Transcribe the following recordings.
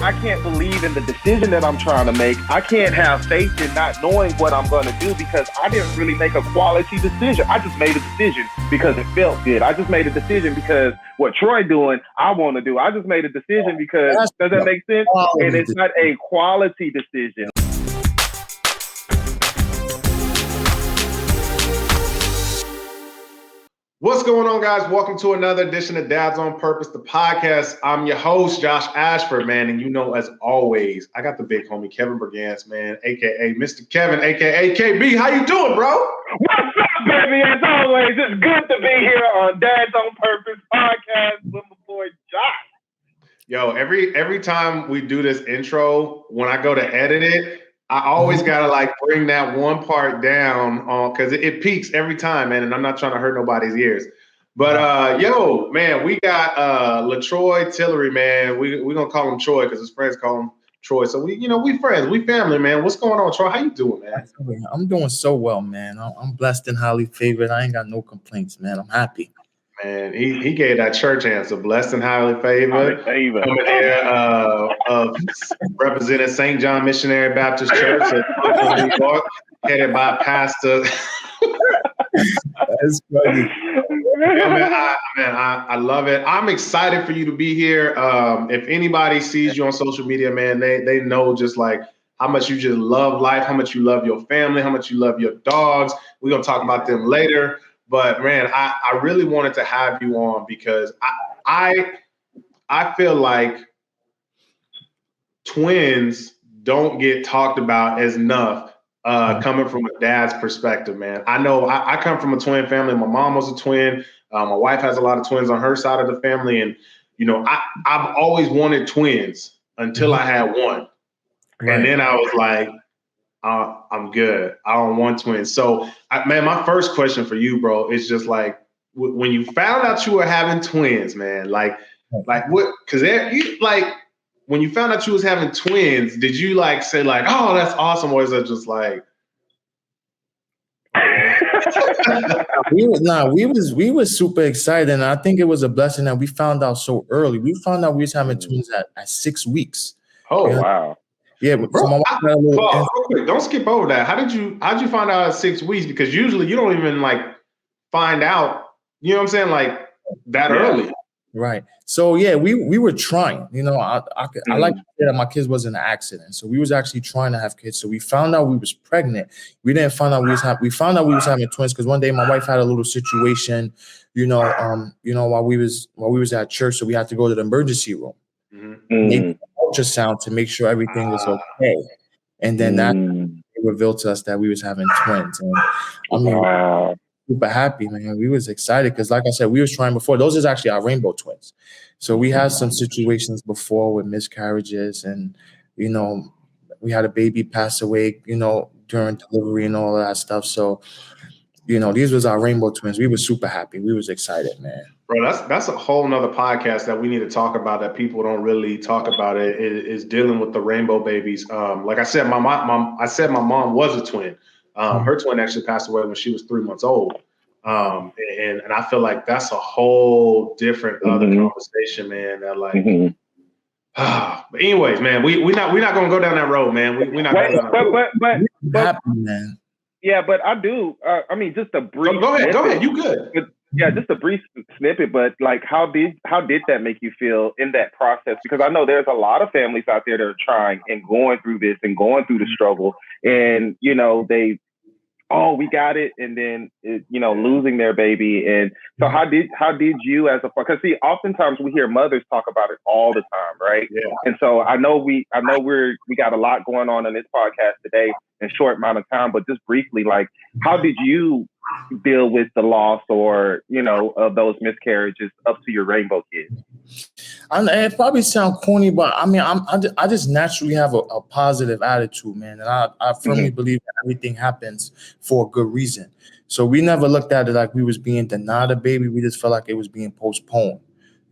I can't believe in the decision that I'm trying to make. I can't have faith in not knowing what I'm going to do because I didn't really make a quality decision. I just made a decision because it felt good. I just made a decision because what Troy doing, I want to do. I just made a decision because, does that make sense? And it's not a quality decision. What's going on, guys? Welcome to another edition of Dads on Purpose, the podcast. I'm your host, Josh Ashford, man. And you know, as always, I got the big homie, Kevin Brigance, man, a.k.a. Mr. Kevin, a.k.a. KB. How you doing, bro? What's up, baby? As always, it's good to be here on Dads on Purpose podcast with my boy, Josh. Yo, every time we do this intro, when I go to edit it, I always gotta like bring that one part down because it peaks every time, man. And I'm not trying to hurt nobody's ears. But yo, man, we got LaTroy Tillery, man. We're gonna call him Troy because his friends call him Troy. So we friends, we family, man. What's going on, Troy? How you doing, man? I'm doing so well, man. I'm blessed and highly favored. I ain't got no complaints, man. I'm happy. Man, he gave that church answer, blessed and highly favored. Coming here, representing St. John Missionary Baptist Church in New York, headed by Pastor. That's funny. I love it. I'm excited for you to be here. If anybody sees you on social media, man, they know just like how much you just love life, how much you love your family, how much you love your dogs. We're going to talk about them later. But man, I really wanted to have you on because I feel like twins don't get talked about as enough coming from a dad's perspective, man. I know I come from a twin family. My mom was a twin. My wife has a lot of twins on her side of the family. And, you know, I've always wanted twins until I had one. Right. And then I was like, I'm good. I don't want twins. So, man, my first question for you, bro, is just like when you found out you were having twins, man, like what? Because like when you found out you was having twins, did you like say like, oh, that's awesome, or is it just like? we were super excited, and I think it was a blessing that we found out so early. We found out we was having twins at 6 weeks. Oh, wow. Yeah, but bro, real quick, don't skip over that. How'd you find out at 6 weeks? Because usually you don't even like find out, you know what I'm saying, like that early. Right. So yeah, we were trying. You know, I like to say that my kids wasn't an accident. So we was actually trying to have kids. So we found out we was pregnant. We didn't find out we found out we was having twins because one day my wife had a little situation, while we was at church, so we had to go to the emergency room. Ultrasound to make sure everything was okay, and then that revealed to us that we was having twins. And I mean, super happy, man. We was excited because, like I said, we was trying before. Those is actually our rainbow twins. So we had some situations before with miscarriages, and we had a baby pass away, during delivery and all of that stuff. So, these was our rainbow twins. We were super happy. We was excited, man. Bro, that's a whole nother podcast that we need to talk about that people don't really talk about. It is dealing with the rainbow babies. Like I said, my mom was a twin. Her twin actually passed away when she was 3 months old. And I feel like that's a whole different other conversation, man. That like, but anyways, man, we're not gonna go down that road, man. We're not. But man. Yeah, but I do. I mean, just a brief. Go ahead. You good? Yeah, just a brief snippet, but like, how did that make you feel in that process? Because I know there's a lot of families out there that are trying and going through this and going through the struggle, and we got it, and then losing their baby. And so how did you as a, because see, oftentimes we hear mothers talk about it all the time, right? Yeah. And so I know we got a lot going on in this podcast today in a short amount of time, but just briefly, like, how did you deal with the loss or of those miscarriages up to your rainbow kids? It probably sounds corny, but I mean, I just naturally have a positive attitude, man, and I firmly believe that everything happens for a good reason. So we never looked at it like we was being denied a baby. We just felt like it was being postponed.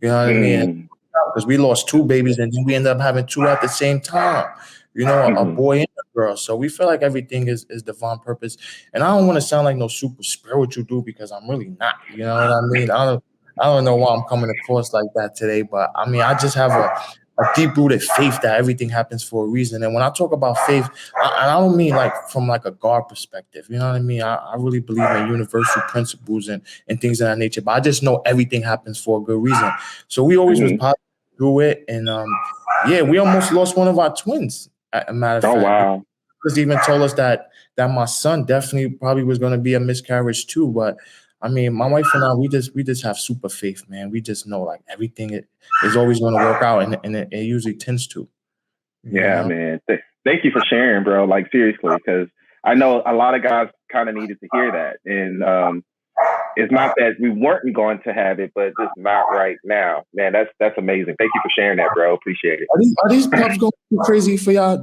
You know what I mean? Because we lost 2 babies and then we ended up having 2 at the same time. A boy and a girl. So we feel like everything is divine purpose. And I don't want to sound like no super spiritual dude because I'm really not. You know what I mean? I don't know why I'm coming across like that today, but I mean, I just have deep-rooted faith that everything happens for a reason. And when I talk about faith, I don't mean like from like a God perspective. You know what I mean? I really believe in universal principles and things of that nature. But I just know everything happens for a good reason. So we always was positive through it. And yeah, we almost lost one of our twins. A matter of fact. Wow. Chris even told us that my son definitely probably was going to be a miscarriage too. But I mean, my wife and I, we just have super faith, man. We just know like everything is always going to work out, and it usually tends to. Yeah, man. Thank you for sharing, bro. Like seriously, because I know a lot of guys kind of needed to hear that, and it's not that we weren't going to have it, but just not right now. Man, that's amazing. Thank you for sharing that, bro. Appreciate it. Are these pups going crazy for y'all?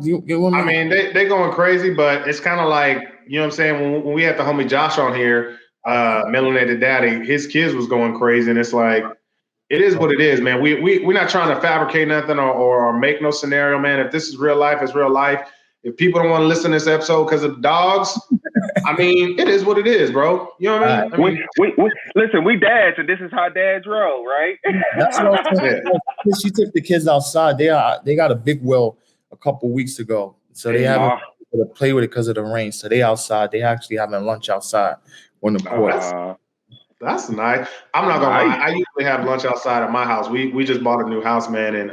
I mean, they going crazy, but it's kind of like, you know what I'm saying? When we had the homie Josh on here, Melanated Daddy, his kids was going crazy, and it's like, it is what it is, man. We're not trying to fabricate nothing or make no scenario, man. If this is real life, it's real life. If people don't want to listen to this episode because of the dogs, I mean, it is what it is, bro. You know what I mean? We listen, we dads, and this is how dads roll, right? That's what I'm saying. She took the kids outside. They got a big well a couple weeks ago, so they haven't to play with it because of the rain. So they outside. They actually having lunch outside on the porch. That's nice. I'm not gonna lie. I usually have lunch outside at my house. We just bought a new house, man, and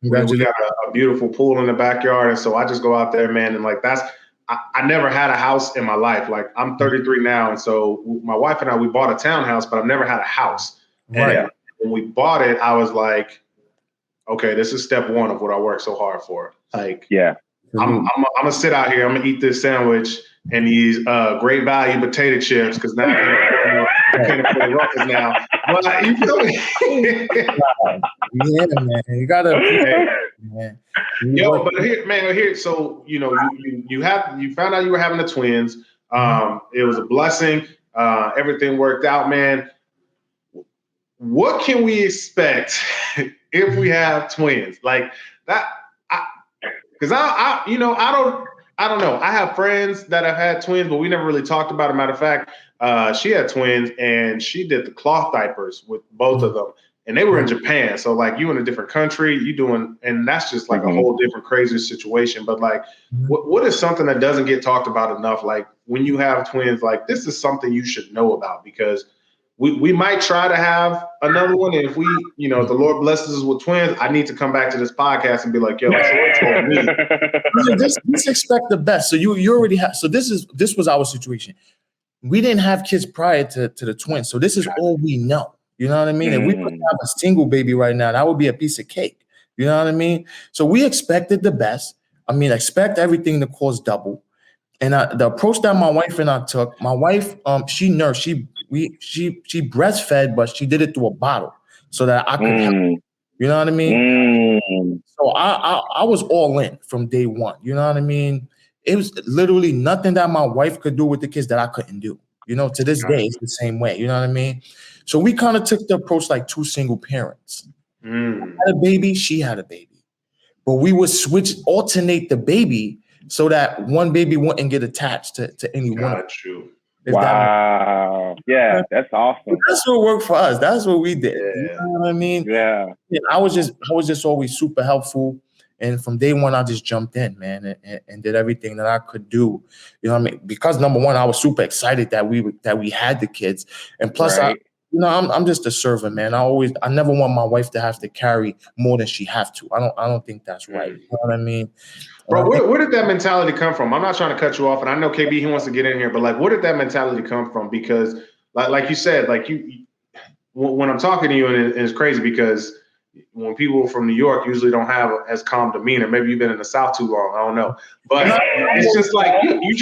we got a beautiful pool in the backyard, and so I just go out there, man, and like I never had a house in my life. Like I'm 33 now, and so my wife and I, we bought a townhouse, but I've never had a house. Right. And when we bought it, I was like, okay, this is step one of what I worked so hard for. Like, yeah, I'm gonna sit out here, I'm gonna eat this sandwich and these great value potato chips because now I can't afford Ruffles now. But you feel me? Yeah, man. You gotta, man. Yo, but here. So you know, you found out you were having the twins. It was a blessing. Everything worked out, man. What can we expect if we have twins like that? Because I don't know. I have friends that have had twins, but we never really talked about it. Matter of fact, she had twins and she did the cloth diapers with both of them. And they were in Japan. So like you in a different country, and that's just like a whole different crazy situation. But like, what is something that doesn't get talked about enough? Like when you have twins, like this is something you should know about because we might try to have another one. And if if the Lord blesses us with twins, I need to come back to this podcast and be like, yo, Troy told me. Just expect the best. So you already have. So this was our situation. We didn't have kids prior to the twins. So this is all we know. You know what I mean? If we could have a single baby right now, that would be a piece of cake. You know what I mean? So we expected the best. I mean, expect everything to cost double. And the approach that my wife and I took, my wife, she nursed, she breastfed, but she did it through a bottle so that I could help. You know what I mean? So I was all in from day one. You know what I mean? It was literally nothing that my wife could do with the kids that I couldn't do. You know, to this day, it's the same way. You know what I mean? So we kind of took the approach like two single parents. I had a baby, she had a baby. But we would alternate the baby so that one baby wouldn't get attached to any one. Got you. Wow. Yeah, that's awesome. That's what worked for us. That's what we did. Yeah. You know what I mean? Yeah. I was just always super helpful. And from day one, I just jumped in, man, and did everything that I could do. You know what I mean? Because number one, I was super excited that we had the kids. And plus, I'm just a servant, man. I never want my wife to have to carry more than she have to. I don't think that's right. You know what I mean? Bro, where did that mentality come from? I'm not trying to cut you off, and I know KB, he wants to get in here, but like, where did that mentality come from? Because like you said, like when I'm talking to you, and it's crazy because when people from New York usually don't have as calm demeanor. Maybe you've been in the South too long. I don't know, but it's just like you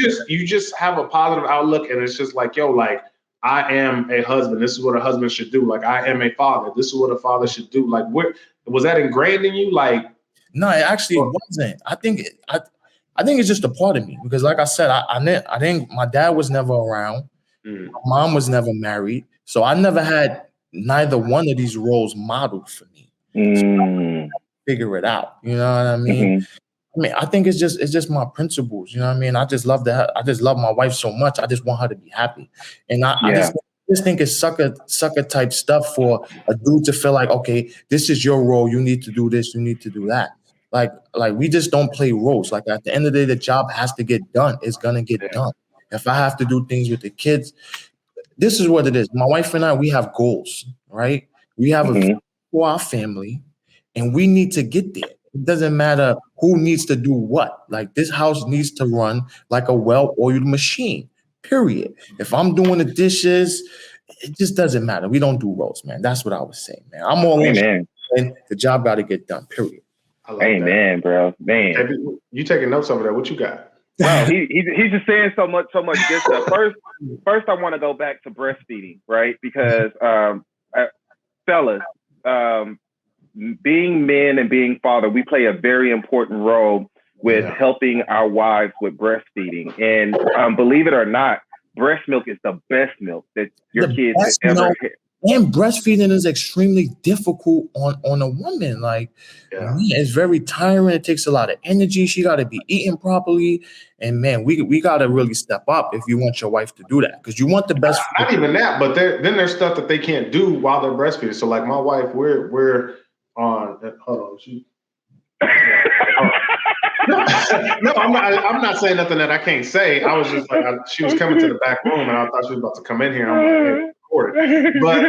just have a positive outlook, and it's just like, yo, like I am a husband. This is what a husband should do. Like I am a father. This is what a father should do. Like, what was that ingrained in you? Like, no, it actually wasn't. I think it's just a part of me because, like I said, I didn't. My dad was never around. My mom was never married, so I never had neither one of these roles modeled for me. So I figure it out. You know what I mean? I mean, I think it's just my principles. You know what I mean? I just love my wife so much. I just want her to be happy, and I just just think it's sucker type stuff for a dude to feel like, okay, this is your role. You need to do this. You need to do that. Like we just don't play roles. Like at the end of the day, the job has to get done. It's gonna get done. If I have to do things with the kids, this is what it is. My wife and I, we have goals, right? We have a vision for our family, and we need to get there. It doesn't matter who needs to do what. Like this house needs to run like a well-oiled machine. Period. If I'm doing the dishes, it just doesn't matter. We don't do roles, man. That's what I was saying, man. I'm all in, and the job got to get done. Period. I like that, bro. Man, hey, you taking notes over there? What you got? Bro, he's just saying so much good stuff. First, I want to go back to breastfeeding, right? Because fellas, being men and being father, we play a very important role with helping our wives with breastfeeding. And believe it or not, breast milk is the best milk that your kids have ever had. And breastfeeding is extremely difficult on a woman. Like, man, it's very tiring. It takes a lot of energy. She got to be eating properly. And man, we got to really step up if you want your wife to do that, because you want the best. Not even that, but then there's stuff that they can't do while they're breastfeeding. So like my wife, we're on. Hold on, no, I'm not saying nothing that I can't say. I was just like, she was coming to the back room, and I thought she was about to come in here. I'm like, hey, record it. But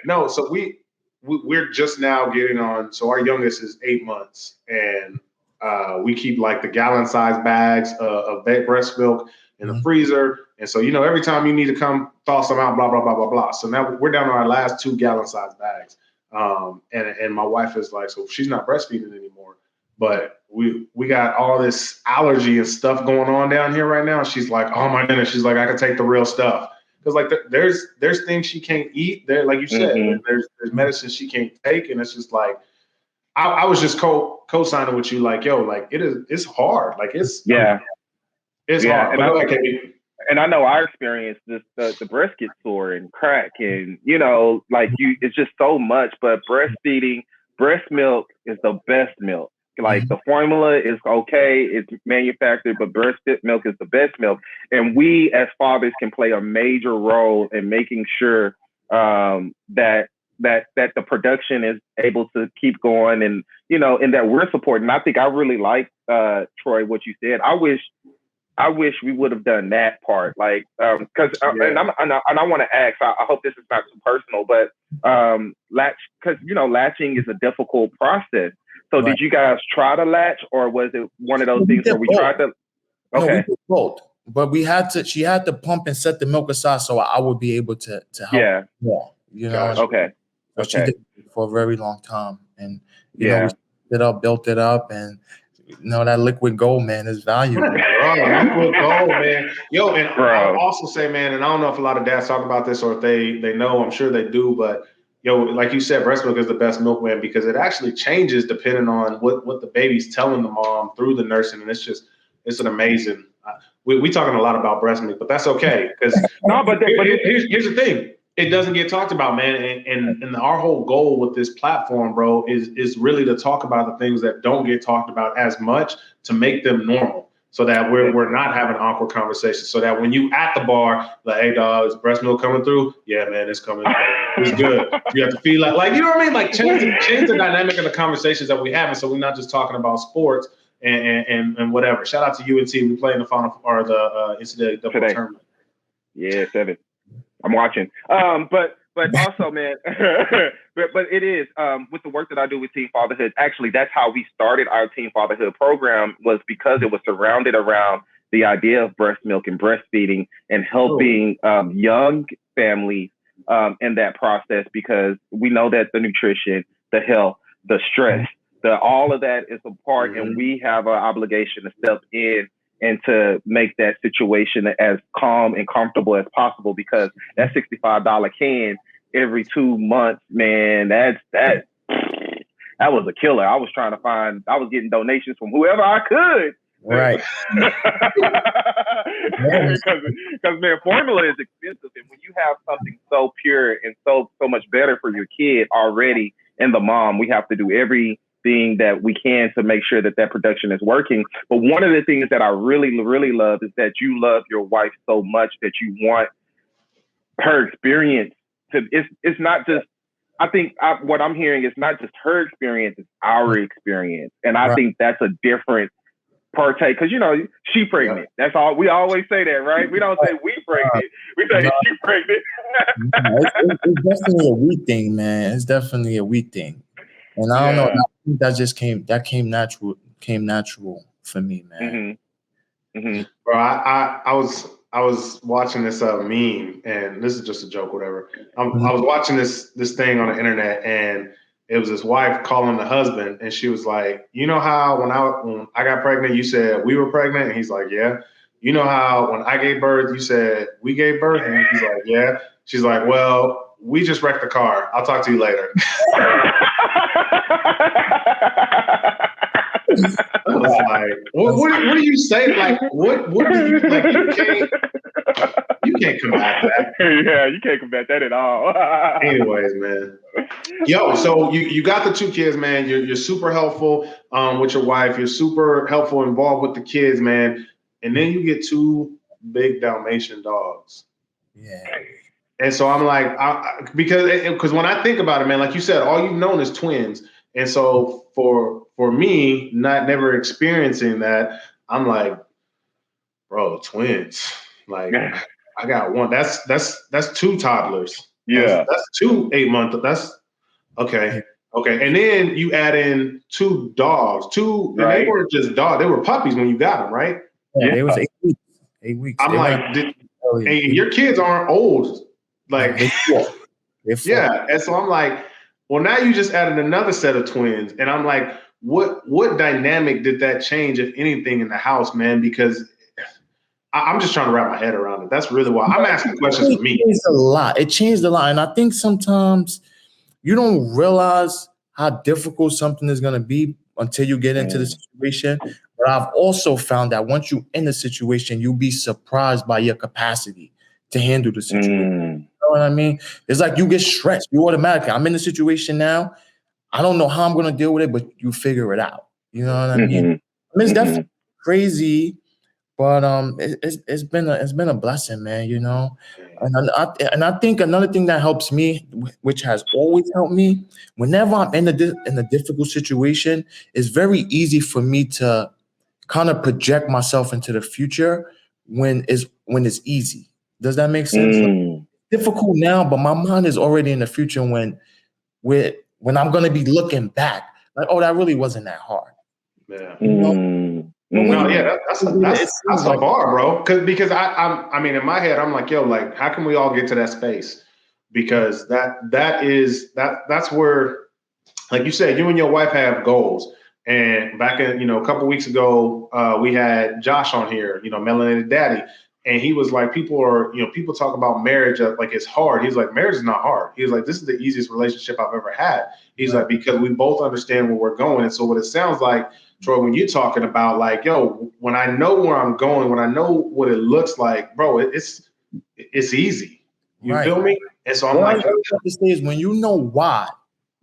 no, so we're just now getting on. So our youngest is 8 months, and we keep like the gallon-sized bags of breast milk in the freezer. And so every time you need to come thaw some out, blah blah blah blah blah. So now we're down to our last 2 gallon-sized bags. And my wife is like, so she's not breastfeeding anymore. But we got all this allergy and stuff going on down here right now. She's like, oh my goodness. She's like, I can take the real stuff. Because like there's things she can't eat. There, like you said, there's medicine she can't take. And it's just like, I was just co-signing with you, like, yo, like it's hard. Like it's hard. And I know our experience, the breast gets sore and crack, and it's just so much. But breastfeeding, breast milk is the best milk. Like the formula is okay, it's manufactured, but breast milk is the best milk. And we as fathers can play a major role in making sure that the production is able to keep going, and and that we're supporting. I think I really like Troy, what you said. I wish we would have done that part, like because and I want to ask. I hope this is not too personal, but latching is a difficult process. So did you guys try to latch, or was it one of those things where we tried to? Okay, no, we did both, but she had to pump and set the milk aside so I would be able to help more. Okay. So she did it for a very long time, and we built it up, and that liquid gold, man, is valuable. Liquid gold, man. Yo, and I'll also say, man, and I don't know if a lot of dads talk about this or if they know. I'm sure they do, but like you said, breast milk is the best milk, man, because it actually changes depending on what the baby's telling the mom through the nursing, and it's an amazing. We talking a lot about breast milk, but that's okay, because here's the thing. It doesn't get talked about, man. And our whole goal with this platform, bro, is really to talk about the things that don't get talked about as much, to make them normal, so that we're not having awkward conversations. So that when you at the bar, like, hey, dog, is breast milk coming through? Yeah, man, it's coming. It's good. You have to feel like, you know what I mean? Like change the dynamic of the conversations that we have. And so we're not just talking about sports and whatever. Shout out to UNT. We play in the final or the NCAA tournament. Yeah, 7. I'm watching. But also, man, but it is with the work that I do with Teen Fatherhood. Actually, that's how we started our Teen Fatherhood program, was because it was surrounded around the idea of breast milk and breastfeeding and helping young families in that process, because we know that the nutrition, the health, the stress, all of that is a part, and we have an obligation to step in and to make that situation as calm and comfortable as possible, because that $65 can every 2 months, man, that was a killer. I was getting donations from whoever I could. Right. Because man, formula is expensive, and when you have something so pure and so much better for your kid already in the mom, we have to do everything that we can to make sure that production is working. But one of the things that I really, really love is that you love your wife so much that you want her experience. It's not just. I think what I'm hearing is not just her experience; it's our experience, and I think that's a different partake because she pregnant. That's all. We always say that, right? We don't say we pregnant. We say she pregnant. It's definitely a we thing, man. It's definitely a we thing, and I don't know. I think that just came natural for me, man. Bro, I was watching this meme, and this is just a joke, whatever. I was watching this thing on the internet, and it was this wife calling the husband, and she was like, "You know how when I got pregnant, you said we were pregnant?" And he's like, "Yeah." "You know how when I gave birth, you said we gave birth?" And he's like, "Yeah." She's like, "Well, we just wrecked the car. I'll talk to you later." I was like, what do you say? Like, what do you like? You can't combat that. Yeah, you can't combat that at all. Anyways, man. Yo, so you got the 2 kids, man. You're super helpful with your wife. You're super helpful, involved with the kids, man. And then you get 2 big Dalmatian dogs. Yeah. And so I'm like, because when I think about it, man, like you said, all you've known is twins. And so for me, never experiencing that, I'm like, bro, twins. Like, I got one. That's 2 toddlers. Yeah. That's 2 8-month. That's okay. Okay. And then you add in 2 dogs. 2, and they weren't just dogs, they were puppies when you got them, right? Yeah, it was 8 weeks. 8 weeks. I'm like, and your kids aren't old. Like, yeah. And so I'm like, well, now you just added another set of twins. And I'm like, what dynamic did that change, if anything, in the house, man? Because I'm just trying to wrap my head around it. That's really why I'm asking questions for me. It changed a lot. And I think sometimes you don't realize how difficult something is going to be until you get into the situation. But I've also found that once you're in the situation, you'll be surprised by your capacity to handle the situation. You know what I mean? It's like you get stressed. You automatically, I'm in the situation now. I don't know how I'm going to deal with it, but you figure it out. You know what I mean? I mean, it's definitely crazy, but it's been a blessing, man. You know, and I think another thing that helps me, which has always helped me, whenever I'm in a difficult situation, it's very easy for me to kind of project myself into the future when it's easy. Does that make sense? Like, difficult now, but my mind is already in the future when I'm going to be looking back, like, oh, that really wasn't that hard. Yeah. You know? No, yeah, that's a bar, bro. Because I mean, in my head, I'm like, yo, like, how can we all get to that space? Because that's where, like you said, you and your wife have goals. And back in, a couple of weeks ago, we had Josh on here, Melanated Daddy. And he was like, people talk about marriage like it's hard. He's like, marriage is not hard. He's like, this is the easiest relationship I've ever had. He's like, because we both understand where we're going. And so what it sounds like, Troy, when you're talking about like, yo, when I know where I'm going, when I know what it looks like, bro, it's easy. You feel me? And so I'm like, this is when you know why,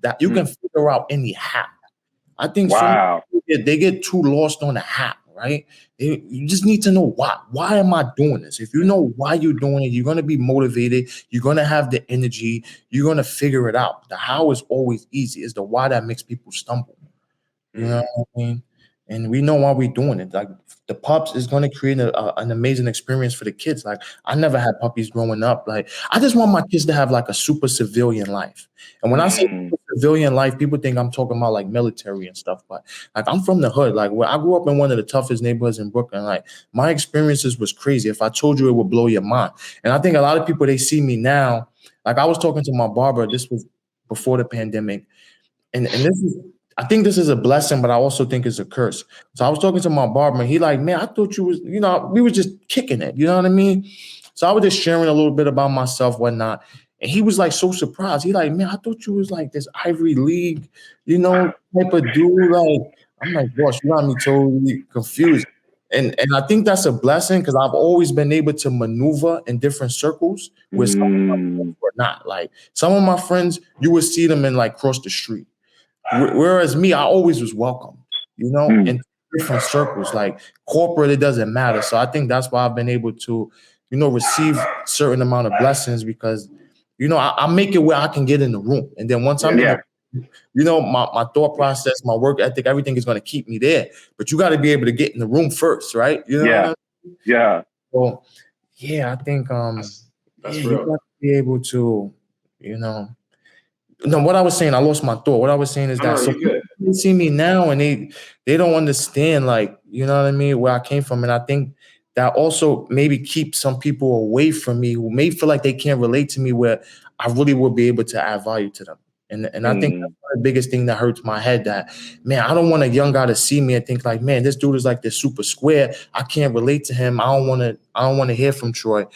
that you can figure out any how. I think some people, they get too lost on the how, right? You just need to know why. Why am I doing this? If you know why you're doing it, you're going to be motivated. You're going to have the energy. You're going to figure it out. The how is always easy. It's the why that makes people stumble. You know what I mean? And we know why we're doing it. Like, the pups is going to create an amazing experience for the kids. Like, I never had puppies growing up. Like, I just want my kids to have like a super civilian life. And when I say super civilian life, people think I'm talking about like military and stuff. But like, I'm from the hood. Like, I grew up in one of the toughest neighborhoods in Brooklyn. Like, my experiences was crazy. If I told you, it would blow your mind. And I think a lot of people, they see me now. Like, I was talking to my barber. This was before the pandemic. And I think this is a blessing, but I also think it's a curse. So I was talking to my barber, and he like, man, I thought you was, we were just kicking it. You know what I mean? So I was just sharing a little bit about myself, whatnot. And he was like so surprised. He like, man, I thought you was like this Ivy League, type of dude. Like, I'm like, boss, you got me totally confused. And I think that's a blessing because I've always been able to maneuver in different circles where some of my friends were not. Like, some of my friends, you would see them in like cross the street. Whereas me, I always was welcome, in different circles, like corporate, it doesn't matter. So I think that's why I've been able to receive certain amount of blessings because, I make it where I can get in the room. And then once I'm in the my thought process, my work ethic, everything is going to keep me there. But you got to be able to get in the room first, right? You know what I mean? Yeah. So, I think That's real. you got to be able to, No, what I was saying, I lost my thought. What I was saying is that so people see me now and they don't understand, like, you know what I mean, where I came from. And I think that also maybe keeps some people away from me who may feel like they can't relate to me, where I really will be able to add value to them. And I think that's the biggest thing that hurts my head, that, man, I don't want a young guy to see me and think like, man, this dude is like this super square. I can't relate to him. I don't want to hear from Troy.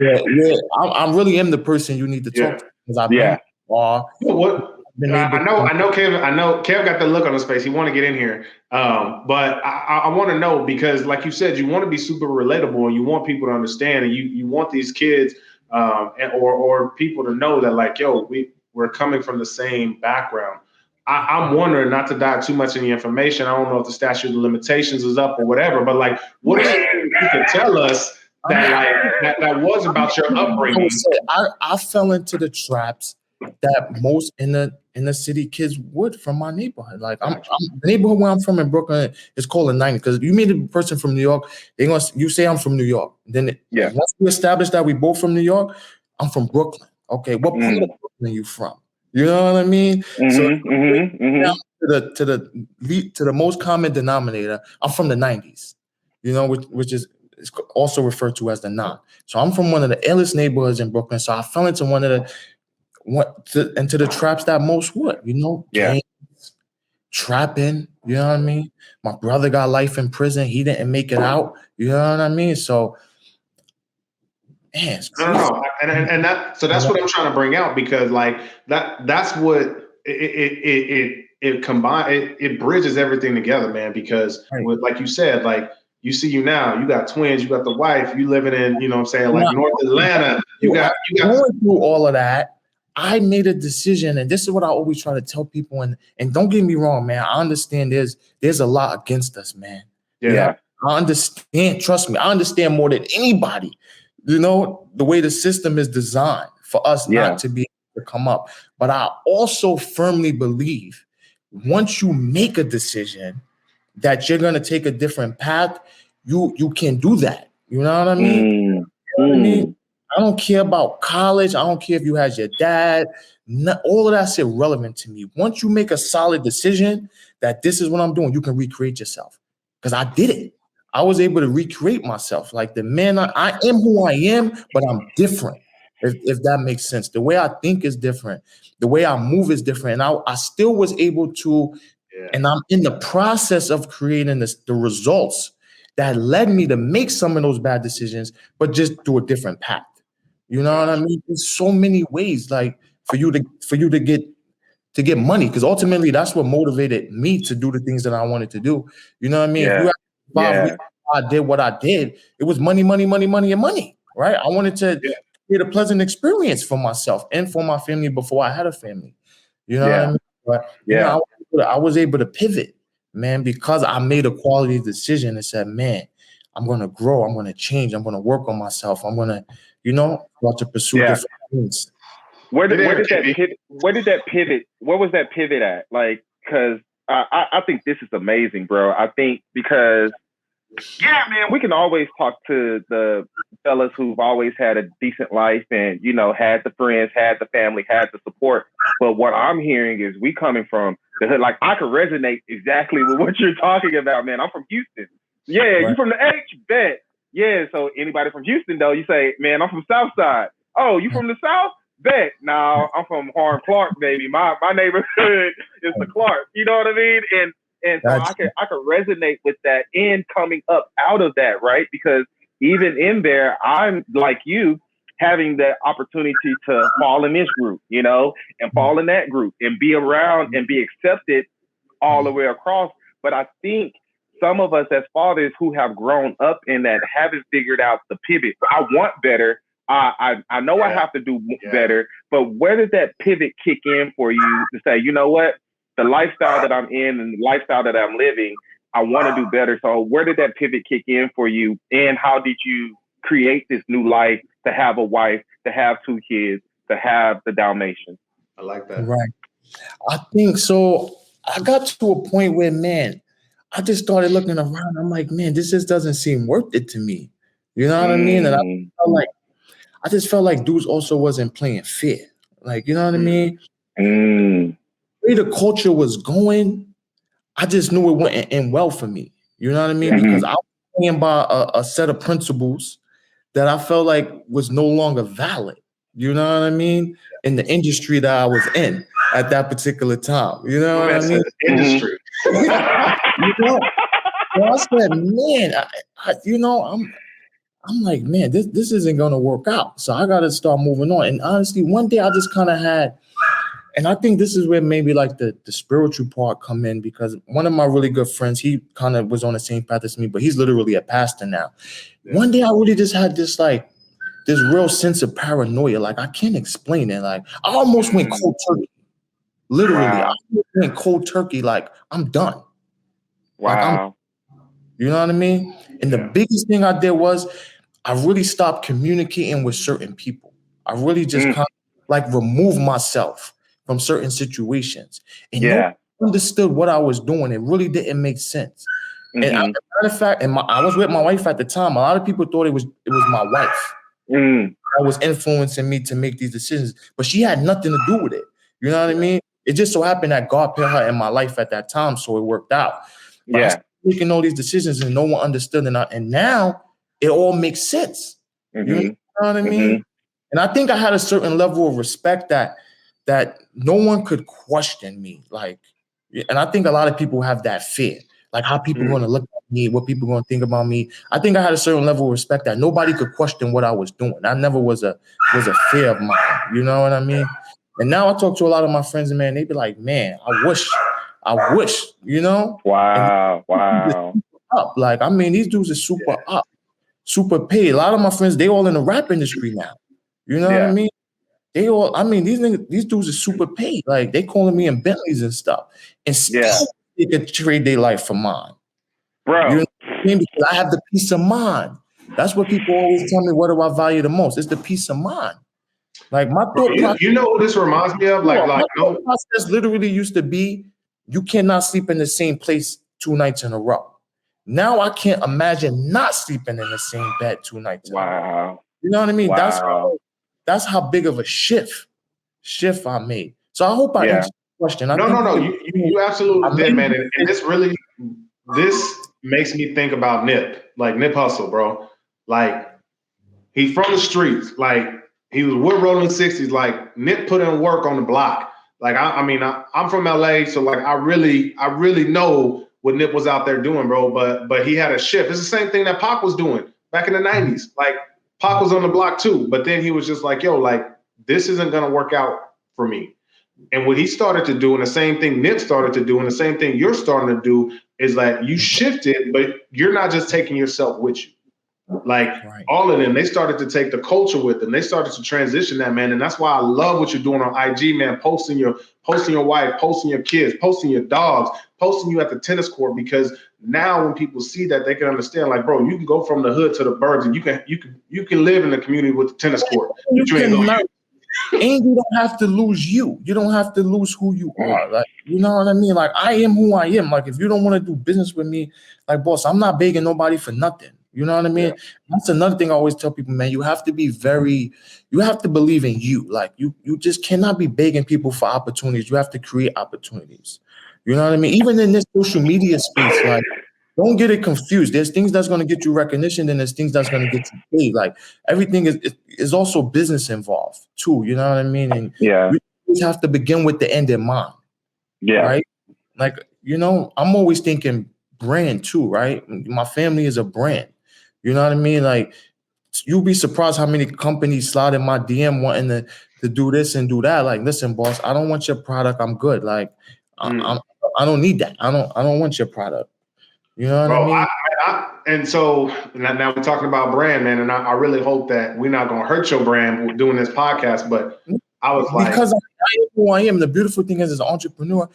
I really am the person you need to talk to, because I've been I know Kev got the look on his face. He want to get in here. But I want to know, because like you said, you want to be super relatable and you want people to understand, and you want these kids or people to know that, like, yo, we're coming from the same background. I'm wondering, not to dive too much in the information, I don't know if the statute of limitations is up or whatever, but like, what is it you can tell us that was about your upbringing? I fell into the traps that most inner city kids would from my neighborhood. Like, I'm the neighborhood where I'm from in Brooklyn is called the 90s. Because you meet a person from New York, you say I'm from New York. Then once we establish that we both from New York, I'm from Brooklyn. Okay, what part of Brooklyn are you from? You know what I mean? So to the most common denominator, I'm from the 90s. Which is also referred to as the Nine. So I'm from one of the illest neighborhoods in Brooklyn. So I fell into into the traps that most would, gangs, trapping, you know what I mean? My brother got life in prison. He didn't make it out. You know what I mean? So, man, no. And that's what I'm trying to bring out, because like that's what it combines, it bridges everything together, man. Because with, like you said, like, you see you now, you got twins, you got the wife, you living in, you know what I'm saying, like North Atlanta. You got going through all of that. I made a decision, and this is what I always try to tell people. And don't get me wrong, man. I understand there's a lot against us, man. Yeah. I understand. Trust me, I understand more than anybody. The way the system is designed for us not to be able to come up. But I also firmly believe, once you make a decision that you're gonna take a different path, you can do that. You know what I mean? You know what I mean? I don't care about college. I don't care if you had your dad. All of that's irrelevant to me. Once you make a solid decision that this is what I'm doing, you can recreate yourself. Because I did it. I was able to recreate myself. Like, the man, I am who I am, but I'm different. If that makes sense. The way I think is different. The way I move is different. And I still was able to, and I'm in the process of creating the results that led me to make some of those bad decisions, but just through a different path. You know what I mean? There's so many ways, like, for you to get money, because ultimately that's what motivated me to do the things that I wanted to do. You know what I mean? If you had 5 reasons why I did what I did, it was money, and money, right? I wanted to create a pleasant experience for myself and for my family before I had a family. You know what I mean? But I was able to pivot, man, because I made a quality decision and said, man, I'm going to grow. I'm going to change. I'm going to work on myself. I'm going to, want to pursue different things. Where did that pivot? Where was that pivot at? Like, because I think this is amazing, bro. I think because, man, we can always talk to the fellas who've always had a decent life and, had the friends, had the family, had the support. But what I'm hearing is we coming from the hood. Like, I could resonate exactly with what you're talking about, man. I'm from Houston. Yeah, right. You from the H? Bet. Yeah, so anybody from Houston, though, you say, man, I'm from Southside. Oh, you from the South? Bet. No, I'm from Harlem Clark, baby. My neighborhood is the Clark. You know what I mean? And so I could resonate with that and coming up out of that, right? Because even in there, I'm like you, having the opportunity to fall in this group, and fall in that group and be around and be accepted all the way across. But I think some of us as fathers who have grown up in that haven't figured out the pivot. I want better. I know I have to do better, but where did that pivot kick in for you to say, you know what, the lifestyle that I'm in and the lifestyle that I'm living, I want to do better. So where did that pivot kick in for you, and how did you create this new life, to have a wife, to have 2 kids, to have the Dalmatians? I like that. Right. I think so. I got to a point where, man, I just started looking around. I'm like, man, this just doesn't seem worth it to me. You know what I mean? And I just felt like dudes also wasn't playing fair. Like, you know what I mean? The way the culture was going, I just knew it wouldn't end well for me. You know what I mean? Because I was playing by a set of principles that I felt like was no longer valid. You know what I mean? In the industry that I was in at that particular time. You know what I mean? Industry. You know? So I said, man, I'm like, man, this isn't gonna work out. So I gotta start moving on. And honestly, one day I just kind of had, and I think this is where maybe like the spiritual part come in, because one of my really good friends, he kind of was on the same path as me, but he's literally a pastor now. Yeah. One day I really just had this real sense of paranoia. Like, I can't explain it. Like, I almost went cold turkey. Literally, I went cold turkey. Like, I'm done. Wow. Like, you know what I mean? And the biggest thing I did was I really stopped communicating with certain people. I really just kind of like removed myself from certain situations. And no one understood what I was doing. It really didn't make sense. And as a matter of fact, I was with my wife at the time. A lot of people thought it was my wife that was influencing me to make these decisions, but she had nothing to do with it. You know what I mean? It just so happened that God put her in my life at that time, so it worked out. But I started making all these decisions and no one understood, and now it all makes sense. You know what I mean? And I think I had a certain level of respect that no one could question me. Like, and I think a lot of people have that fear, like how people are going to look at me, what people are going to think about me. I think I had a certain level of respect that nobody could question what I was doing. That never was a fear of mine. You know what I mean? And now I talk to a lot of my friends, and man, they be like, man, I wish, you know? Wow. Up. Like, I mean, these dudes are super up, super paid. A lot of my friends, they all in the rap industry now. You know what I mean? These dudes are super paid. Like, they calling me in Bentleys and stuff. And still they could trade their life for mine. Bro. You know what I mean? Because I have the peace of mind. That's what people always tell me, what do I value the most? It's the peace of mind. Like, my thought process. You know what this reminds me of? My thought process literally used to be, you cannot sleep in the same place 2 nights in a row. Now I can't imagine not sleeping in the same bed 2 nights in a row. You know what I mean? Wow. That's how big of a shift I made. So I hope I answered the question. No. You absolutely did, man. And this makes me think about Nip Hussle, bro. Like, he's from the streets. Like, he was with Rolling 60s. Like, Nip put in work on the block. Like, I'm from LA, so like I really know what Nip was out there doing, bro. But he had a shift. It's the same thing that Pac was doing back in the 90s. Like, Pac was on the block too, but then he was just like, yo, like, this isn't gonna work out for me. And what he started to do, and the same thing Nip started to do, and the same thing you're starting to do, is that you shifted, but you're not just taking yourself with you. Like, all of them, they started to take the culture with them. They started to transition that, man. And that's why I love what you're doing on IG, man. Posting your wife, posting your kids, posting your dogs, posting you at the tennis court, because now when people see that, they can understand, like, bro, you can go from the hood to the burbs, and you can live in the community with the tennis court. And you don't have to lose you. You don't have to lose who you are. Like, you know what I mean? Like, I am who I am. Like, if you don't want to do business with me, like, boss, I'm not begging nobody for nothing. You know what I mean? That's another thing I always tell people, man. You have to believe in you. Like, you just cannot be begging people for opportunities. You have to create opportunities. You know what I mean? Even in this social media space, like, don't get it confused. There's things that's going to get you recognition, and there's things that's going to get you paid. Like, everything is also business involved too. You know what I mean? And you always have to begin with the end in mind. Yeah. Right? Like, you know, I'm always thinking brand too, right? My family is a brand. You know what I mean? Like, you'll be surprised how many companies slide in my DM wanting to do this and do that. Like, listen, boss, I don't want your product. I'm good. Like, I don't need that. I don't want your product. You know what I mean? And so now we're talking about brand, man. And I really hope that we're not going to hurt your brand doing this podcast. But I was like, because I am who I am. The beautiful thing is, as an entrepreneur,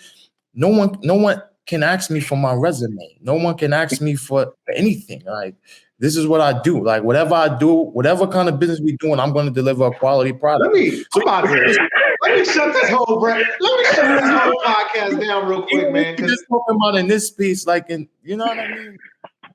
no one can ask me for my resume. No one can ask me for anything. Like, This is what I do. Like whatever I do, whatever kind of business we doing, I'm going to deliver a quality product. Let me shut this whole podcast down real quick, man. Just talking about in this space, like, you know what I mean?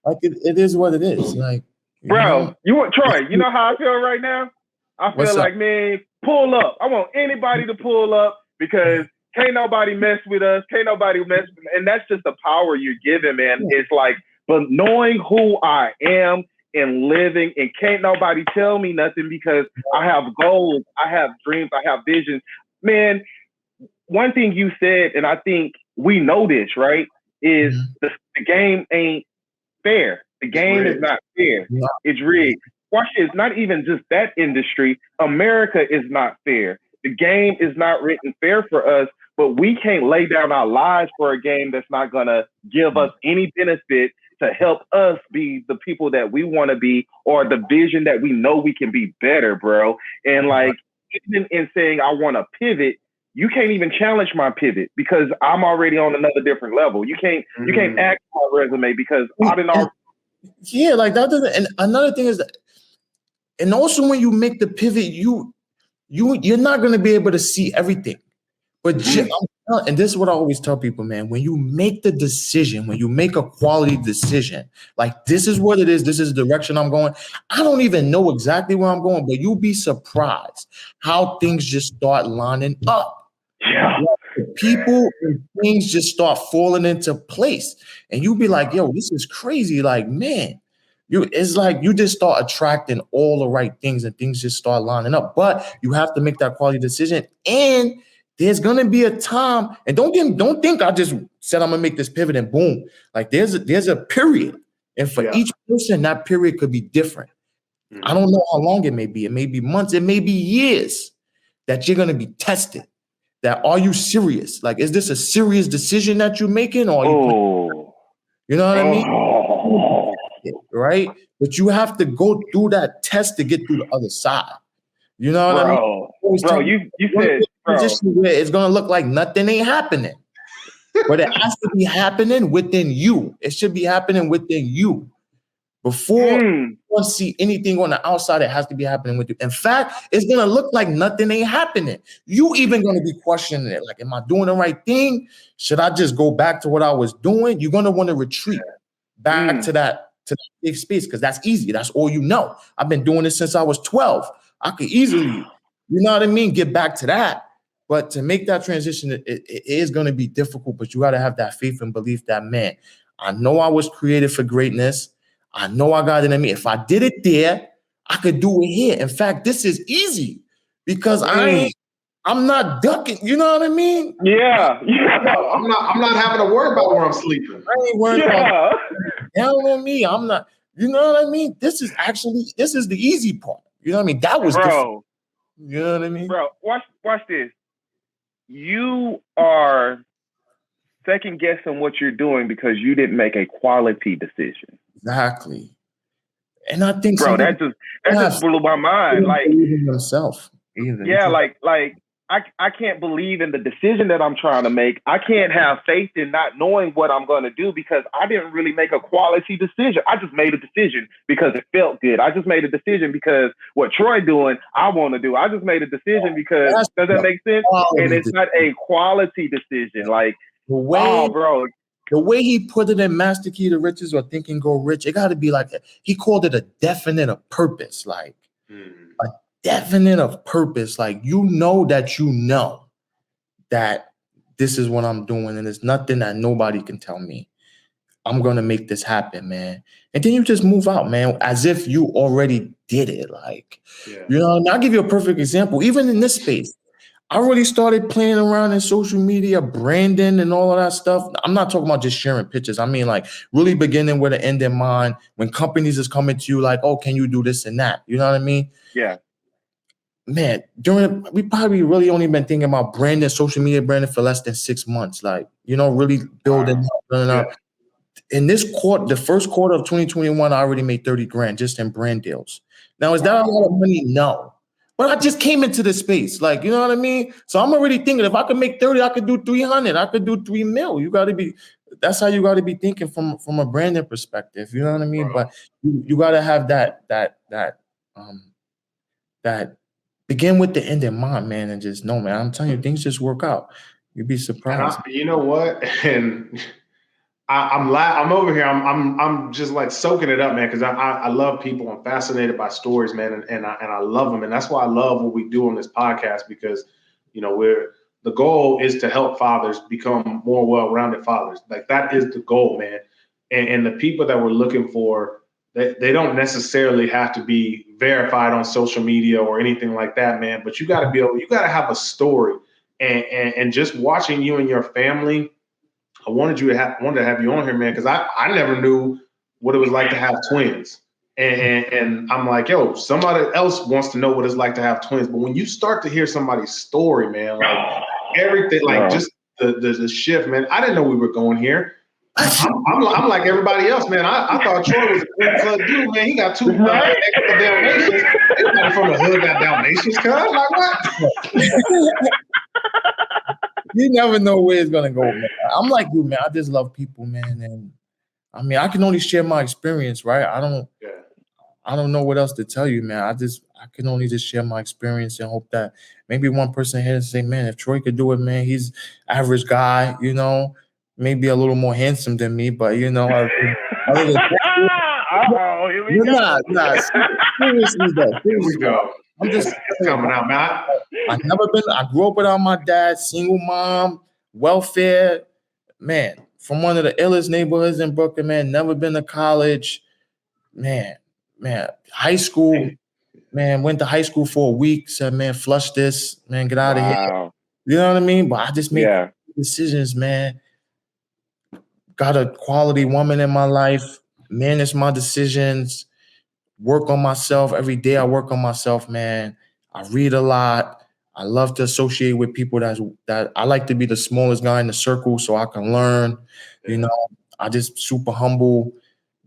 Like it is what it is. Like, bro, you want Troy? You know how I feel right now? I feel like, man, pull up. I want anybody to pull up because can't nobody mess with us. Can't nobody mess with me. And that's just the power you're giving, man. It's like, but knowing who I am and living, and can't nobody tell me nothing because I have goals, I have dreams, I have visions. Man, one thing you said, and I think we know this, right, is the game ain't fair. The game is not fair. Yeah. It's rigged. Watch this, not even just that industry. America is not fair. The game is not written fair for us, but we can't lay down our lives for a game that's not going to give us any benefit to help us be the people that we want to be or the vision that we know we can be better, bro. And like, even in saying I want to pivot, you can't even challenge my pivot because I'm already on another different level. You can't act my resume because I didn't already. Yeah, like that doesn't. And another thing is that, and also when you make the pivot, you're not going to be able to see everything. But and this is what I always tell people, man, when you make the decision, when you make a quality decision, like this is what it is, this is the direction I'm going. I don't even know exactly where I'm going, but you'll be surprised how things just start lining up. Yeah. People and things just start falling into place. And you'll be like, yo, this is crazy. Like, man, it's like you just start attracting all the right things and things just start lining up. But you have to make that quality decision. And there's gonna be a time, and don't think I just said I'm gonna make this pivot and boom. Like there's a period, and for each person, that period could be different. I don't know how long it may be. It may be months. It may be years that you're gonna be tested. That are you serious? Like, is this a serious decision that you're making, or you know what I mean? Right? But you have to go through that test to get through the other side. You know what I mean? Bro, you said position where it's gonna look like nothing ain't happening, but it has to be happening within you. It should be happening within you before you see anything on the outside. It has to be happening with you. In fact, it's gonna look like nothing ain't happening. You even gonna be questioning it. Like, am I doing the right thing? Should I just go back to what I was doing? You're gonna want to retreat back to that big space because that's easy. That's all you know. I've been doing this since I was 12. I could easily, you know what I mean, get back to that. But to make that transition, it is going to be difficult, but you got to have that faith and belief that, man, I know I was created for greatness. I know I got it in me. If I did it there, I could do it here. In fact, this is easy because I'm not ducking. You know what I mean? Yeah. I'm not having to worry about where I'm sleeping. I ain't worried about down on me. I'm not, you know what I mean? This is the easy part. You know what I mean? That was different. You know what I mean? Bro, watch this. You are second guessing what you're doing because you didn't make a quality decision. Exactly. And I think, bro, that just blew my mind. Like himself. Yeah, like I can't believe in the decision that I'm trying to make. I can't have faith in not knowing what I'm going to do because I didn't really make a quality decision. I just made a decision because it felt good. I just made a decision because what Troy doing, I want to do. I just made a decision because, does that make sense? And it's not a quality decision. Like, bro. The way he put it in Master Key to Riches or Think and Grow Rich, it got to be like, he called it a definite of purpose. Like, a definite of purpose. Like, you know that this is what I'm doing and there's nothing that nobody can tell me. I'm going to make this happen, man. And then you just move out, man, as if you already did it. Like, you know, and I'll give you a perfect example. Even in this space, I already started playing around in social media, branding and all of that stuff. I'm not talking about just sharing pictures. I mean, like, really beginning with an end in mind. When companies is coming to you like, oh, can you do this and that? You know what I mean? Yeah. Man, we probably really only been thinking about branding, social media branding for less than 6 months. Like, you know, really building up. In this the first quarter of 2021, I already made 30 grand just in brand deals. Now, is that a lot of money? No. But I just came into this space, like, you know what I mean? So I'm already thinking if I could make 30, I could do 300. I could do 3 mil. You got to be, that's how you got to be thinking from a branding perspective. You know what I mean? But you got to have that begin with the end in mind, man, and just know, man. I'm telling you, things just work out. You'd be surprised. And you know what? And I'm over here. I'm just like soaking it up, man, because I love people. I'm fascinated by stories, man, and I love them, and that's why I love what we do on this podcast, because the goal is to help fathers become more well-rounded fathers. Like, that is the goal, man. And the people that we're looking for, they don't necessarily have to be verified on social media or anything like that, man. But you got to have a story, and just watching you and your family. I wanted to have you on here, man, because I never knew what it was like to have twins. And I'm like, yo, somebody else wants to know what it's like to have twins. But when you start to hear somebody's story, man, like everything, like just the shift, man. I didn't know we were going here. I'm like everybody else, man. I thought Troy was a good club dude, man. He got two extra Dalmatians. Everybody from the hood got Dalmatians, cuz. Like, what? You never know where it's gonna go, man. I'm like you, man. I just love people, man, and I mean, I can only share my experience, right? I don't know what else to tell you, man. I can only just share my experience and hope that maybe one person here say, man, if Troy could do it, man, he's average guy, maybe a little more handsome than me, but here we go. Nah. Seriously, though. Here we go. I'm just coming out, man. I grew up without my dad, single mom, welfare, man, from one of the illest neighborhoods in Brooklyn, man, never been to college, man, high school, man, went to high school for a week, said, man, flush this, man, get out of here. You know what I mean? But I just made decisions, man. Got a quality woman in my life, manage my decisions, work on myself. Every day I work on myself, man. I read a lot. I love to associate with people that I like to be the smallest guy in the circle so I can learn. I just super humble,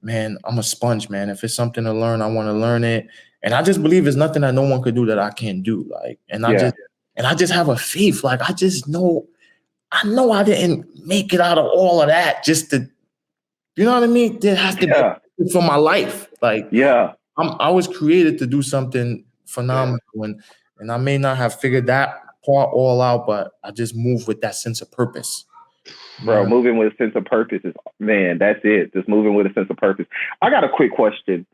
man. I'm a sponge, man. If it's something to learn, I want to learn it. And I just believe there's nothing that no one could do that I can't do. I just have a faith. Like, I know I didn't make it out of all of that just to, you know what I mean? There has to be for my life. Like, I was created to do something phenomenal, and I may not have figured that part all out, but I just move with that sense of purpose. Bro, moving with a sense of purpose is, man, that's it. Just moving with a sense of purpose. I got a quick question.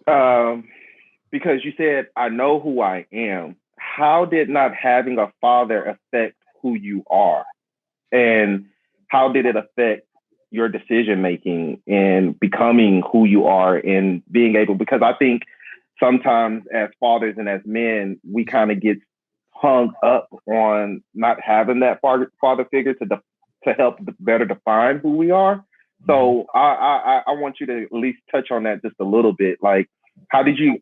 Because you said, I know who I am. How did not having a father affect who you are? And how did it affect your decision-making and becoming who you are and being able, because I think sometimes as fathers and as men, we kind of get hung up on not having that father figure to help better define who we are. So I want you to at least touch on that just a little bit. Like, how did you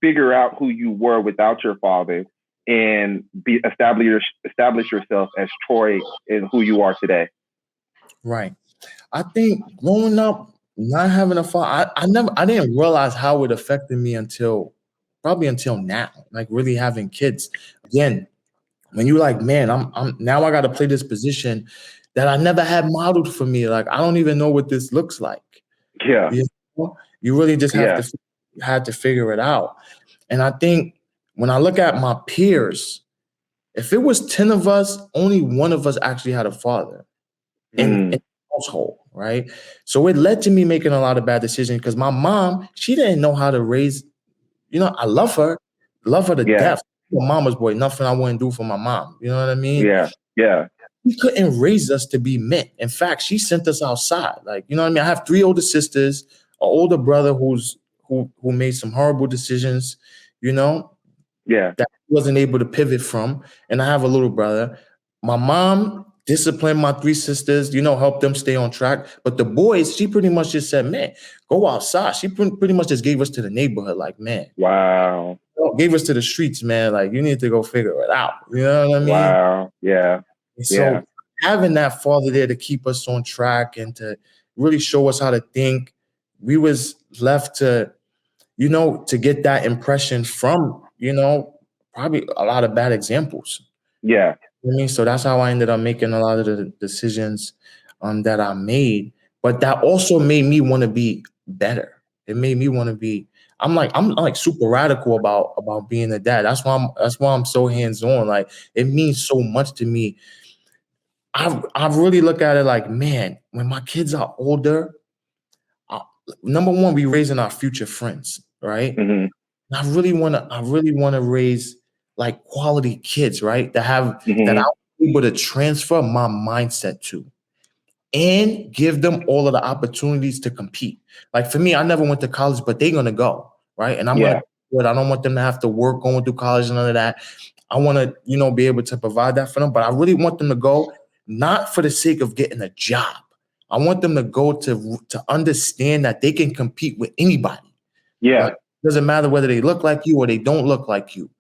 figure out who you were without your father and establish yourself as Troy and who you are today? Right. I think growing up, not having a father, I didn't realize how it affected me until now, like really having kids. Again, when you're like, man, I'm now I got to play this position that I never had modeled for me. Like, I don't even know what this looks like. Yeah. You really just had to figure it out. And I think when I look at my peers, if it was 10 of us, only one of us actually had a father in the household, right? So it led to me making a lot of bad decisions because my mom, she didn't know how to raise, I love her to death. I'm a mama's boy, nothing I wouldn't do for my mom. You know what I mean? Yeah. She couldn't raise us to be men. In fact, she sent us outside. Like, you know what I mean? I have 3 older sisters, an older brother who made some horrible decisions, that wasn't able to pivot from. And I have a little brother. My mom disciplined my 3 sisters, helped them stay on track. But the boys, she pretty much just said, man, go outside. She pretty much just gave us to the neighborhood. Like, man. Wow. Gave us to the streets, man. Like, you need to go figure it out. You know what I mean? Wow. Yeah. And so having that father there to keep us on track and to really show us how to think, we was left to, to get that impression from, probably a lot of bad examples. Yeah. I mean, so that's how I ended up making a lot of the decisions. that I made, but that also made me want to be better. It made me want to be. I'm like super radical about being a dad. That's why I'm so hands on. Like it means so much to me. I really look at it like, man, when my kids are older, number one, we raising our future friends, right? Mm-hmm. I really want to raise like quality kids, right? That Mm-hmm. I'm able to transfer my mindset to and give them all of the opportunities to compete. Like for me, I never went to college, but they're gonna go, right? And I'm gonna do it. I don't want them to have to work going through college and none of that. I want to, be able to provide that for them, but I really want them to go not for the sake of getting a job. I want them to go to understand that they can compete with anybody. Yeah. Like, it doesn't matter whether they look like you or they don't look like you.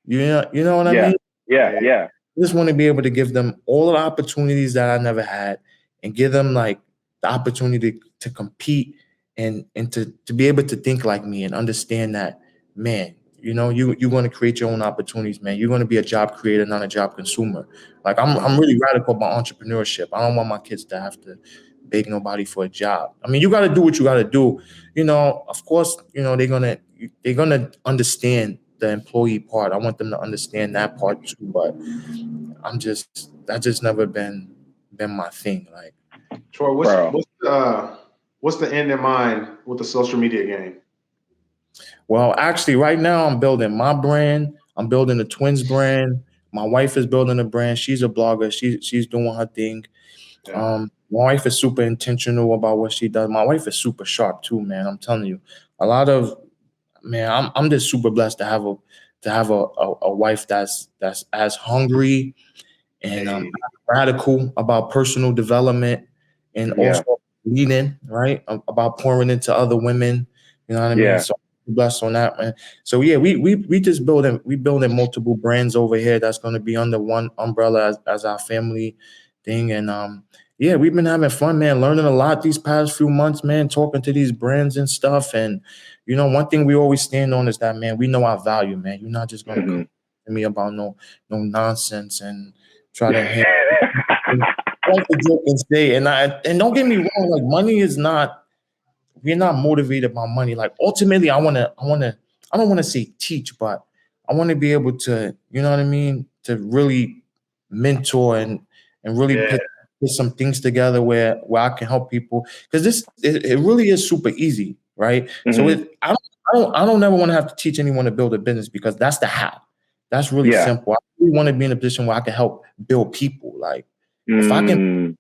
You know what I mean? Yeah. I just want to be able to give them all the opportunities that I never had and give them like the opportunity to compete and to be able to think like me and understand that, man, you're going to create your own opportunities, man. You're going to be a job creator, not a job consumer. Like I'm really radical about entrepreneurship. I don't want my kids to have to beg nobody for a job. I mean, you got to do what you got to do. Of course, they're gonna understand the employee part. I want them to understand that part too, but that's just never been my thing. Like, Troy, what's the end in mind with the social media game? Well, actually, right now I'm building my brand. I'm building the twins brand. My wife is building a brand. She's a blogger. She's doing her thing. Yeah. My wife is super intentional about what she does. My wife is super sharp too, man. I'm telling you, I'm just super blessed to have a wife that's as hungry and radical about personal development and also leading, right? About pouring into other women. You know what I mean? So I'm blessed on that, man. So yeah, we just building multiple brands over here that's going to be under one umbrella as our family thing. And yeah, we've been having fun, man, learning a lot these past few months, man, talking to these brands and stuff. And one thing we always stand on is that, man, we know our value, man. You're not just going to come to me about no nonsense and try to hit. I like to joke and say, and don't get me wrong, like money is not. We're not motivated by money. Like ultimately, I don't want to say teach, but I want to be able to, you know what I mean, to really mentor and really put some things together where I can help people, because it really is super easy, right? So I don't ever want to have to teach anyone to build a business, because that's the how. That's really simple. I really want to be in a position where I can help build people. Like if I can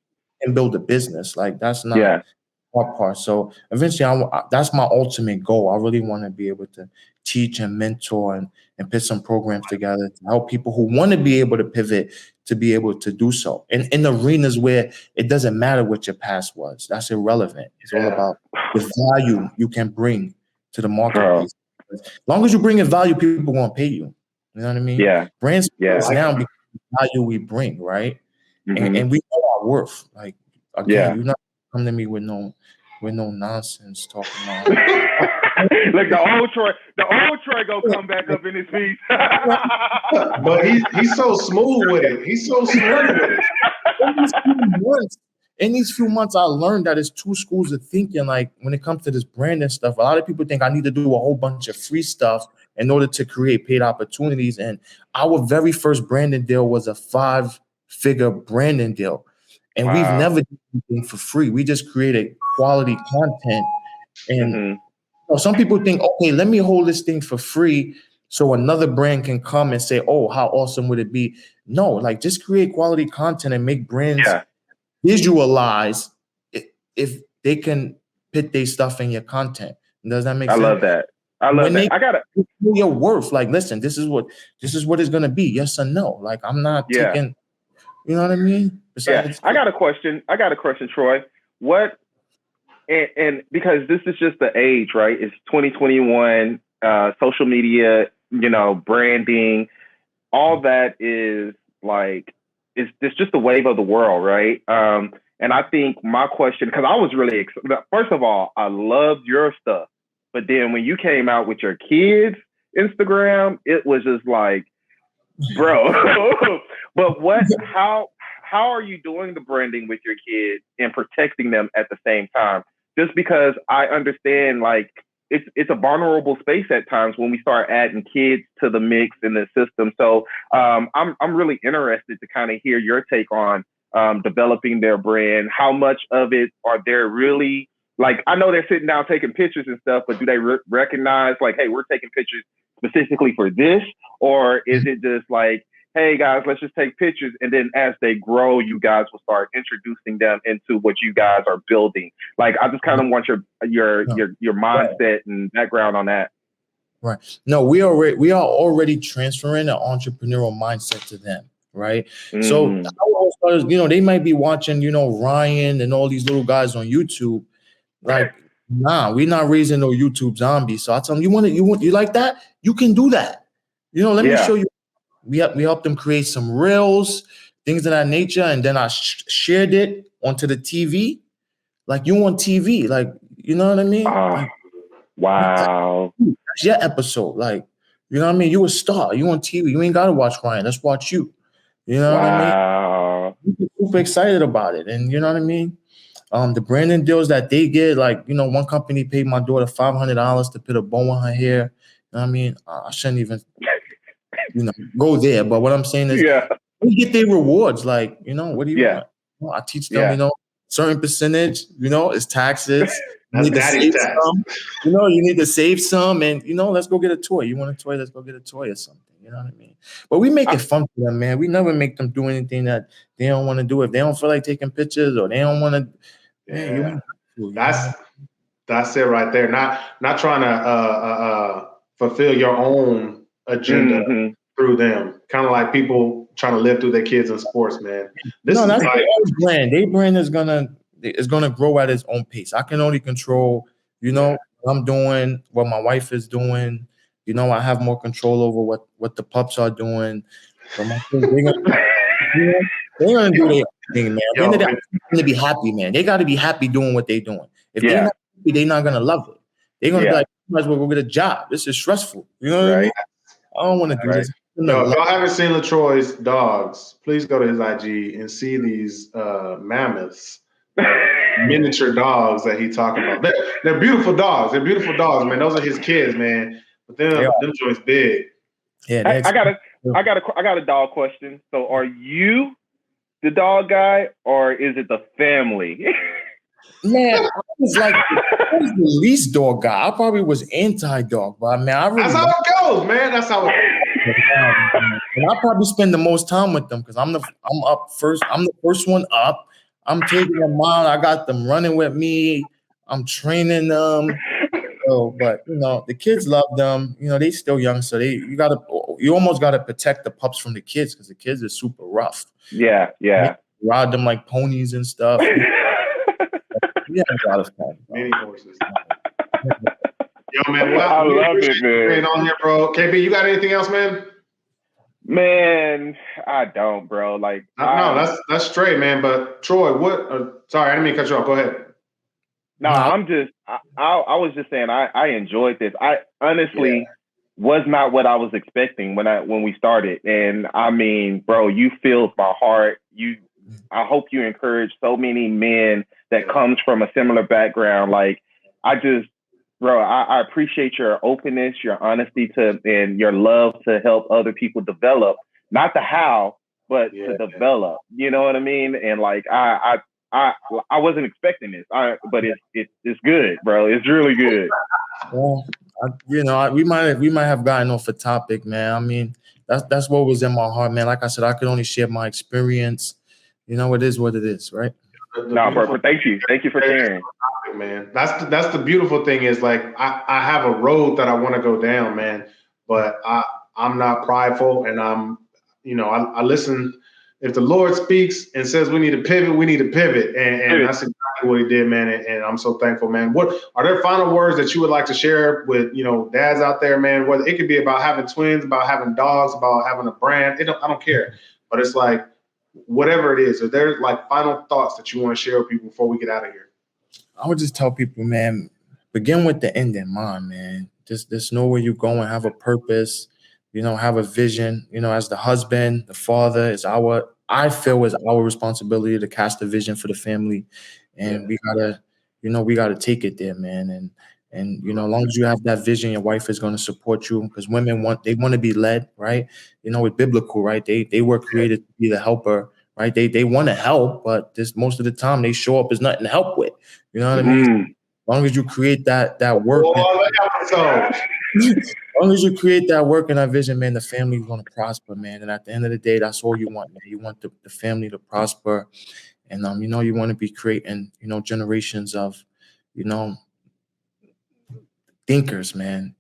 build a business, like that's not hard part. So eventually, that's my ultimate goal. I really want to be able to teach and mentor and put some programs together to help people who want to be able to pivot to be able to do so. And in arenas where it doesn't matter what your past was, that's irrelevant. It's all about the value you can bring to the marketplace. As long as you bring in value, people won't pay you. You know what I mean? Brands now because of the value we bring, right? And we know our worth. Like again, you're not come to me with no nonsense talking about. Like the old Troy go come back up in his piece. But he's so smooth with it. He's so smooth with it. In these few months, I learned that it's two schools of thinking. Like when it comes to this branding stuff, a lot of people think I need to do a whole bunch of free stuff in order to create paid opportunities. And our very first branding deal was a 5-figure branding deal. And we've never done anything for free. We just created quality content. And some people think, okay, let me hold this thing for free so another brand can come and say, oh, how awesome would it be? No, like just create quality content and make brands visualize if they can put their stuff in your content. Does that make sense? I love that. I gotta know your worth. Like, listen, this is what it's gonna be. Yes or no. Like, I'm not taking. You know what I mean? Besides, I got a question, Troy. What? And because this is just the age, right? It's 2021. Social media, branding, all that is like it's just the wave of the world, right? And I think my question, because I was really excited. First of all, I loved your stuff, but then when you came out with your kids' Instagram, it was just like, bro. But how how are you doing the branding with your kids and protecting them at the same time? Just because I understand, like, it's a vulnerable space at times when we start adding kids to the mix in the system. So I'm really interested to kind of hear your take on developing their brand. How much of it are there really, like, I know they're sitting down taking pictures and stuff, but do they recognize, like, hey, we're taking pictures specifically for this? Or is it just like, hey guys, let's just take pictures, and then as they grow, you guys will start introducing them into what you guys are building? Like, I just kind of want your mindset and background on that. Right. No, we are already transferring an entrepreneurial mindset to them. Right. So, they might be watching, Ryan and all these little guys on YouTube. Like, nah, we're not raising no YouTube zombies. So I tell them, you like that? You can do that. Let me show you. We helped them create some reels, things of that nature, and then I shared it onto the TV. Like, you on TV, like, you know what I mean? Like, wow, that's your episode. Like, you know what I mean? You a star. You on TV. You ain't gotta watch Ryan. Let's watch you. You know what I mean? I'm super excited about it, and you know what I mean. The branding deals that they get, like, one company paid my daughter $500 to put a bow in her hair. You know what I mean? I shouldn't even. Go there. But what I'm saying is, we get their rewards. Like, what do you want? I teach them, certain percentage, it's taxes. You need to save some. You need to save some, and let's go get a toy. You want a toy? Let's go get a toy or something. You know what I mean? But we make it fun for them, man. We never make them do anything that they don't want to do. If they don't feel like taking pictures or they don't want to, that's it right there. Not trying to fulfill your own agenda through them. Kind of like people trying to live through their kids in sports, man. That's their brand. Their brand is gonna grow at its own pace. I can only control, what I'm doing, what my wife is doing. I have more control over what the pups are doing. But my kids, they're gonna do their thing, man. They're gonna be happy, man. They gotta be happy doing what they're doing. If they're not happy, they're not gonna love it. They're gonna be like, might as well go get a job. This is stressful. You know what I mean? I don't want to do this. Yo, if y'all haven't seen LaTroy's dogs, please go to his IG and see these mammoths, miniature dogs that he talking about. They're beautiful dogs. They're beautiful dogs, man. Those are his kids, man. But them joints big. Yeah, I got a dog question. So, are you the dog guy, or is it the family? Man, I was the least dog guy. I probably was anti-dog, but man, that's how it goes, man. That's how it goes. And I probably spend the most time with them because I'm up first. I'm the first one up. I'm taking them out. I got them running with me. I'm training them. But the kids love them. They still young, so you almost gotta protect the pups from the kids because the kids are super rough. Yeah. Ride them like ponies and stuff. Yeah, a lot of fun. Many horses. Yo, man, I love it, man. Being on here, bro. KB, you got anything else, man? Man, I don't, bro. Like, no, that's straight, man. But Troy, what? Sorry, I didn't mean to cut you off. Go ahead. No, I'm just. I was just saying. I enjoyed this. I honestly was not what I was expecting when we started. And I mean, bro, you filled my heart. I hope you encourage so many men that comes from a similar background. Like, I appreciate your openness, your honesty and your love to help other people develop, not the how, but to develop. You know what I mean? And like, I wasn't expecting this, but it's good, bro. It's really good. Well, we might have gotten off a topic, man. I mean, that's what was in my heart, man. Like I said, I could only share my experience. It is what it is, right? But thank you for sharing, man. That's the beautiful thing is, like, I have a road that I want to go down, man. But I'm not prideful, and I listen. If the Lord speaks and says we need to pivot, we need to pivot, and that's exactly what He did, man. And I'm so thankful, man. What are there final words that you would like to share with dads out there, man? Whether it could be about having twins, about having dogs, about having a brand, I don't care. But it's like, whatever it is, are there like final thoughts that you want to share with people before we get out of here? I would just tell people, man, begin with the end in mind, man. Just know where you're going, have a purpose, have a vision. As the husband, the father, it's our I feel is our responsibility to cast a vision for the family, and we gotta take it there, man. And as long as you have that vision, your wife is going to support you, because women want to be led, right? It's biblical, right? They were created to be the helper, right? They want to help, but most of the time they show up as nothing to help with. You know what I mean? As long as you create that work, as long as you create that work and that vision, man, the family is going to prosper, man. And at the end of the day, that's all you want, man. You want the family to prosper, and you want to be creating, generations of, thinkers, man.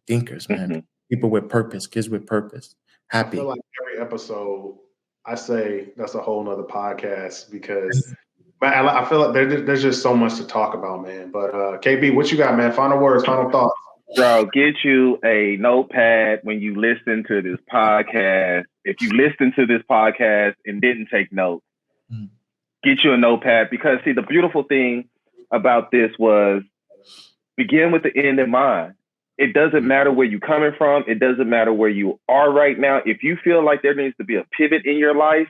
People with purpose, kids with purpose, happy. I feel like every episode I say that's a whole nother podcast, because I feel like there's just so much to talk about, man. But KB, what you got, man? Final words, final thoughts. Bro, get you a notepad when you listen to this podcast. If you listen to this podcast and didn't take notes, get you a notepad, because see, the beautiful thing about this was begin with the end in mind. It doesn't matter where you're coming from. It doesn't matter where you are right now. If you feel like there needs to be a pivot in your life,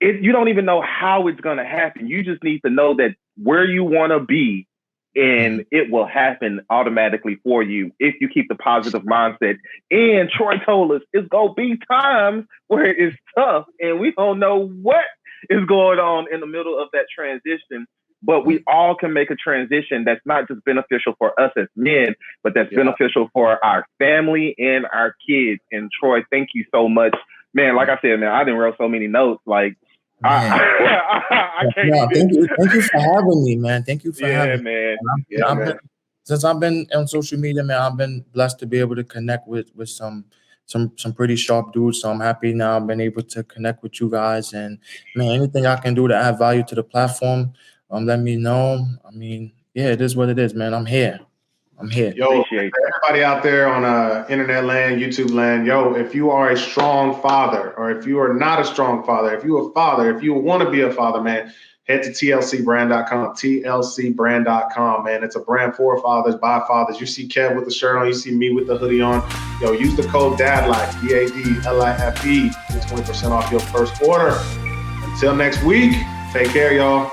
you don't even know how it's going to happen. You just need to know that where you want to be, and it will happen automatically for you if you keep the positive mindset. And Troy told us it's going to be times where it's tough and we don't know what is going on in the middle of that transition. But we all can make a transition that's not just beneficial for us as men, but that's beneficial for our family and our kids. And Troy, thank you so much. Man, like I said, man, I didn't write so many notes. Like, I can't. Thank you for having me, man. Thank you for having me. Since I've been on social media, man, I've been blessed to be able to connect with some pretty sharp dudes. So I'm happy now I've been able to connect with you guys. And man, anything I can do to add value to the platform, let me know. I mean, it is what it is, man. I'm here. Yo, everybody out there on internet land, YouTube land, if you are a strong father, or if you are not a strong father, if you're a father, if you want to be a father, man, head to tlcbrand.com, tlcbrand.com, man. It's a brand for fathers, by fathers. You see Kev with the shirt on, you see me with the hoodie on. Use the code DADLIFE, DADLIFE, get 20% off your first order. Until next week, take care, y'all.